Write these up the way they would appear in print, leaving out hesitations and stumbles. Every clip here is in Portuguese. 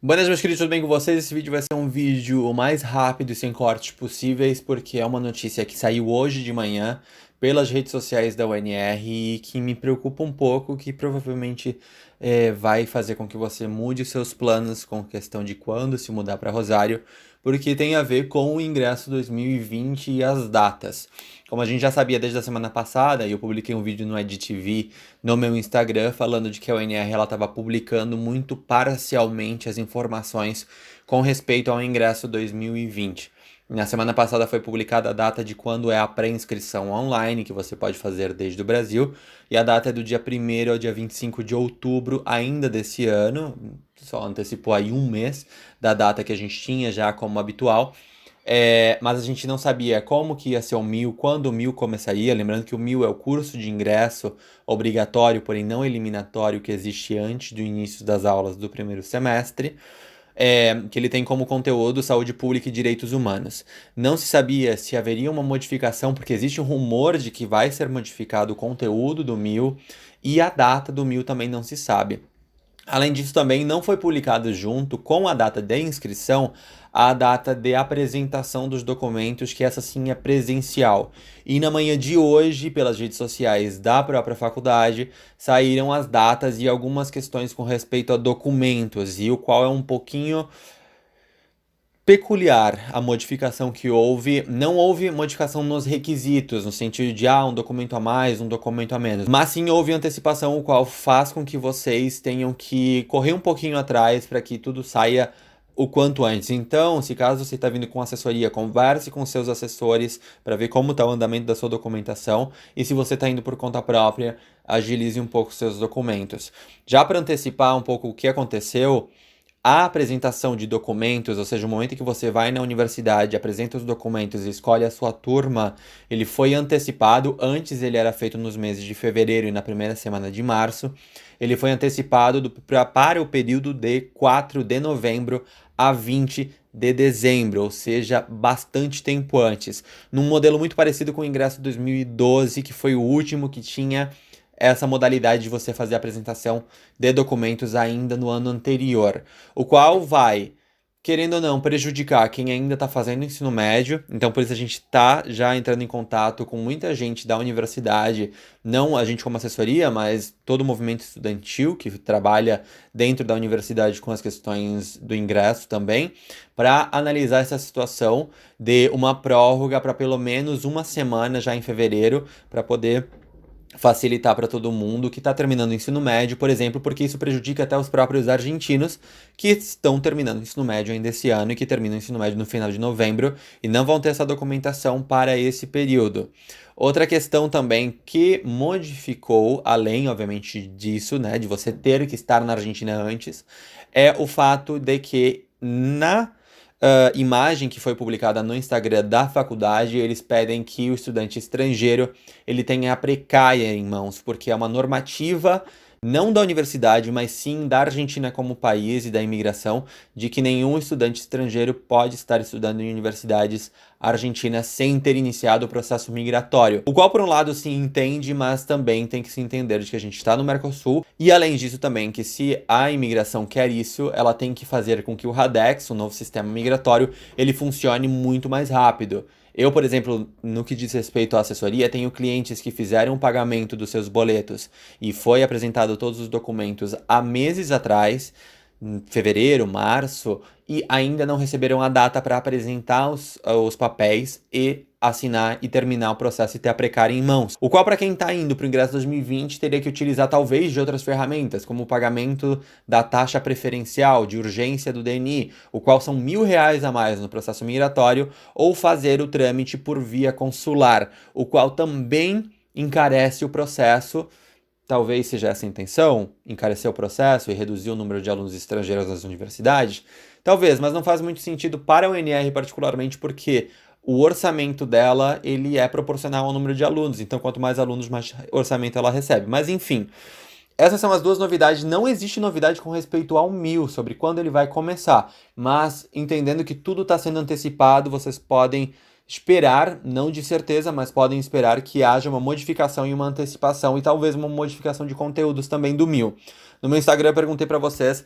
Boa noite, meus queridos, tudo bem com vocês? Esse vídeo vai ser um vídeo o mais rápido e sem cortes possíveis, porque é uma notícia que saiu hoje de manhã pelas redes sociais da UNR e que me preocupa um pouco, que provavelmente vai fazer com que você mude os seus planos com questão de quando se mudar para Rosário, porque tem a ver com o ingresso 2020 e as datas. Como a gente já sabia desde a semana passada, e eu publiquei um vídeo no EdTV no meu Instagram falando de que a UNR estava publicando muito parcialmente as informações com respeito ao ingresso 2020. Na semana passada foi publicada a data de quando é a pré-inscrição online, que você pode fazer desde o Brasil, e a data é do dia 1º ao dia 25 de outubro ainda desse ano, só antecipou aí um mês da data que a gente tinha já como habitual. Mas a gente não sabia como que ia ser o MIL, quando o MIL começaria. Lembrando que o MIL é o curso de ingresso obrigatório, porém não eliminatório, que existe antes do início das aulas do primeiro semestre. Que ele tem como conteúdo saúde pública e direitos humanos. Não se sabia se haveria uma modificação, porque existe um rumor de que vai ser modificado o conteúdo do MIL e a data do MIL também não se sabe. Além disso, também não foi publicado junto com a data de inscrição a data de apresentação dos documentos, que essa sim é presencial. E na manhã de hoje, pelas redes sociais da própria faculdade, saíram as datas e algumas questões com respeito a documentos, e o qual é um pouquinho peculiar a modificação que houve. Não houve modificação nos requisitos, no sentido de um documento a mais, um documento a menos, mas sim houve antecipação, o qual faz com que vocês tenham que correr um pouquinho atrás para que tudo saia o quanto antes. Então, se caso você está vindo com assessoria, converse com seus assessores para ver como está o andamento da sua documentação, e se você está indo por conta própria, agilize um pouco seus documentos. Já para antecipar um pouco o que aconteceu, a apresentação de documentos, ou seja, o momento em que você vai na universidade, apresenta os documentos e escolhe a sua turma, ele foi antecipado. Antes ele era feito nos meses de fevereiro e na primeira semana de março. Ele foi antecipado para o período de 4 de novembro a 20 de dezembro, ou seja, bastante tempo antes. Num modelo muito parecido com o ingresso 2012, que foi o último que tinha essa modalidade de você fazer a apresentação de documentos ainda no ano anterior, o qual vai, querendo ou não, prejudicar quem ainda está fazendo ensino médio. Então, por isso a gente está já entrando em contato com muita gente da universidade, não a gente como assessoria, mas todo o movimento estudantil que trabalha dentro da universidade com as questões do ingresso também, para analisar essa situação de uma prórroga para pelo menos uma semana já em fevereiro, para poder facilitar para todo mundo que está terminando o ensino médio, por exemplo, porque isso prejudica até os próprios argentinos que estão terminando o ensino médio ainda esse ano e que terminam o ensino médio no final de novembro e não vão ter essa documentação para esse período. Outra questão também que modificou, além, obviamente, disso, né, de você ter que estar na Argentina antes, é o fato de que na imagem que foi publicada no Instagram da faculdade, eles pedem que o estudante estrangeiro ele tenha a precária em mãos, porque é uma normativa não da universidade, mas sim da Argentina como país e da imigração, de que nenhum estudante estrangeiro pode estar estudando em universidades argentinas sem ter iniciado o processo migratório. O qual, por um lado, se entende, mas também tem que se entender de que a gente está no Mercosul, e além disso também que se a imigração quer isso, ela tem que fazer com que o RADEX, o novo sistema migratório, ele funcione muito mais rápido. Eu, por exemplo, no que diz respeito à assessoria, tenho clientes que fizeram o pagamento dos seus boletos e foi apresentado todos os documentos há meses atrás, em fevereiro, março, e ainda não receberam a data para apresentar os papéis e assinar e terminar o processo e ter a precária em mãos. O qual, para quem está indo para o ingresso 2020, teria que utilizar talvez de outras ferramentas, como o pagamento da taxa preferencial de urgência do DNI, o qual são R$ 1.000 a mais no processo migratório, ou fazer o trâmite por via consular, o qual também encarece o processo. Talvez seja essa a intenção, encarecer o processo e reduzir o número de alunos estrangeiros nas universidades. Talvez, mas não faz muito sentido para a UNR particularmente, porque o orçamento dela ele é proporcional ao número de alunos. Então, quanto mais alunos, mais orçamento ela recebe. Mas, enfim, essas são as duas novidades. Não existe novidade com respeito ao MIL, sobre quando ele vai começar. Mas, entendendo que tudo está sendo antecipado, vocês podem esperar, não de certeza, mas podem esperar que haja uma modificação e uma antecipação e talvez uma modificação de conteúdos também do MIL. No meu Instagram eu perguntei para vocês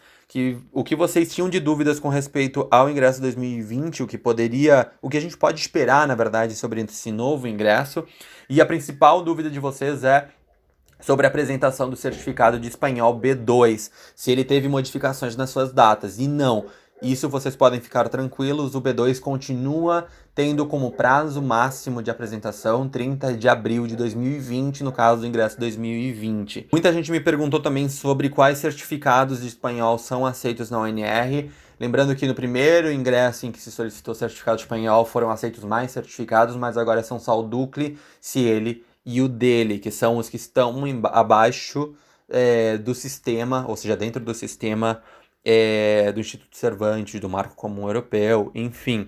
o que vocês tinham de dúvidas com respeito ao ingresso 2020, o que a gente pode esperar, na verdade, sobre esse novo ingresso. E a principal dúvida de vocês é sobre a apresentação do certificado de espanhol B2, se ele teve modificações nas suas datas. E não, isso vocês podem ficar tranquilos, o B2 continua tendo como prazo máximo de apresentação 30 de abril de 2020, no caso do ingresso 2020. Muita gente me perguntou também sobre quais certificados de espanhol são aceitos na UNR. Lembrando que no primeiro ingresso em que se solicitou certificado de espanhol foram aceitos mais certificados, mas agora são só o Ducle, Ciele e o dele, que são os que estão abaixo do sistema, ou seja, dentro do sistema do Instituto Cervantes, do Marco Comum Europeu, enfim.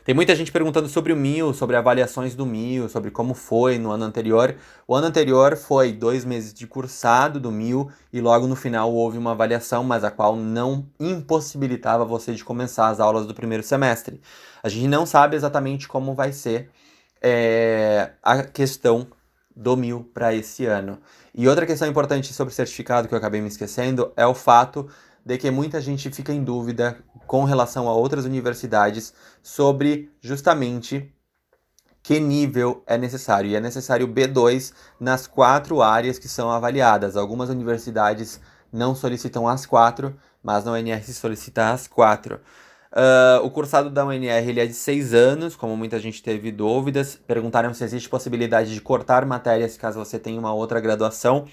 Tem muita gente perguntando sobre o MIL, sobre avaliações do MIL, sobre como foi no ano anterior. O ano anterior foi 2 meses de cursado do MIL e logo no final houve uma avaliação, mas a qual não impossibilitava você de começar as aulas do primeiro semestre. A gente não sabe exatamente como vai ser a questão do MIL para esse ano. E outra questão importante sobre o certificado que eu acabei me esquecendo é o fato de que muita gente fica em dúvida com relação a outras universidades sobre justamente que nível é necessário. E é necessário B2 nas 4 áreas que são avaliadas. Algumas universidades não solicitam as 4, mas na UNR se solicita as 4. O cursado da UNR ele é de 6 anos, como muita gente teve dúvidas. Perguntaram se existe possibilidade de cortar matérias caso você tenha uma outra graduação.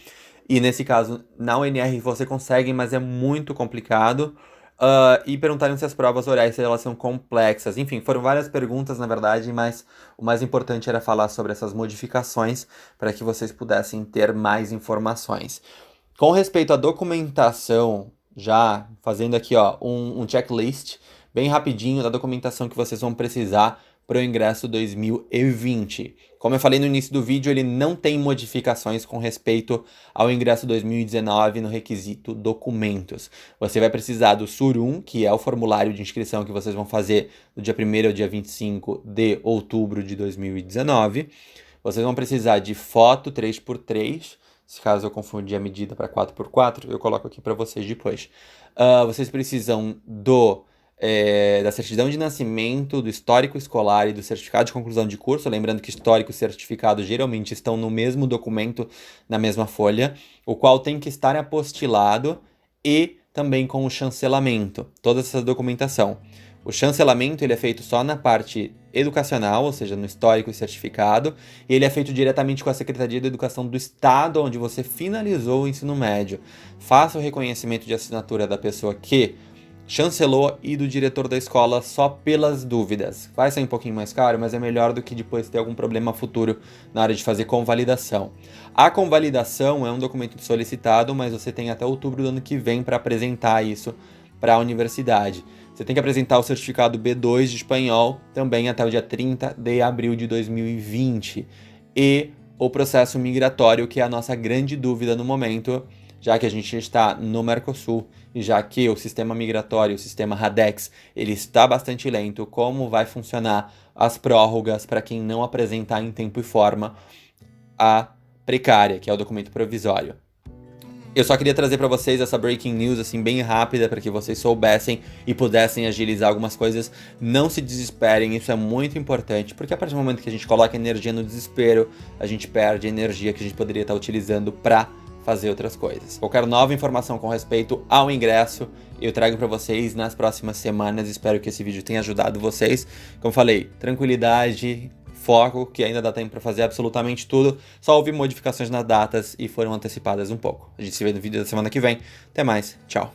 E nesse caso, na UNR você consegue, mas é muito complicado. E perguntaram se as provas orais se elas são complexas. Enfim, foram várias perguntas, na verdade, mas o mais importante era falar sobre essas modificações para que vocês pudessem ter mais informações. Com respeito à documentação, já fazendo aqui um checklist bem rapidinho da documentação que vocês vão precisar para o ingresso 2020. Como eu falei no início do vídeo, ele não tem modificações com respeito ao ingresso 2019 no requisito documentos. Você vai precisar do SUR1, que é o formulário de inscrição que vocês vão fazer do dia 1º ao dia 25 de outubro de 2019. Vocês vão precisar de foto 3x3, se caso eu confundir a medida para 4x4, eu coloco aqui para vocês depois. Vocês precisam da certidão de nascimento, do histórico escolar e do certificado de conclusão de curso. Lembrando que histórico e certificado geralmente estão no mesmo documento, na mesma folha, o qual tem que estar apostilado e também com o chancelamento, toda essa documentação. O chancelamento ele é feito só na parte educacional, ou seja, no histórico e certificado, e ele é feito diretamente com a Secretaria de Educação do Estado, onde você finalizou o ensino médio. Faça o reconhecimento de assinatura da pessoa que chancelou e do diretor da escola só pelas dúvidas. Vai sair um pouquinho mais caro, mas é melhor do que depois ter algum problema futuro na hora de fazer convalidação. A convalidação é um documento solicitado, mas você tem até outubro do ano que vem para apresentar isso para a universidade. Você tem que apresentar o certificado B2 de espanhol também até o dia 30 de abril de 2020. E o processo migratório, que é a nossa grande dúvida no momento, já que a gente está no Mercosul e já que o sistema migratório, o sistema RADEX, ele está bastante lento, como vai funcionar as prórrogas para quem não apresentar em tempo e forma a precária, que é o documento provisório. Eu só queria trazer para vocês essa breaking news assim bem rápida para que vocês soubessem e pudessem agilizar algumas coisas. Não se desesperem, isso é muito importante, porque a partir do momento que a gente coloca energia no desespero, a gente perde energia que a gente poderia estar utilizando para fazer outras coisas. Qualquer nova informação com respeito ao ingresso, eu trago para vocês nas próximas semanas. Espero que esse vídeo tenha ajudado vocês. Como falei, tranquilidade, foco, que ainda dá tempo para fazer absolutamente tudo. Só houve modificações nas datas e foram antecipadas um pouco. A gente se vê no vídeo da semana que vem. Até mais, tchau!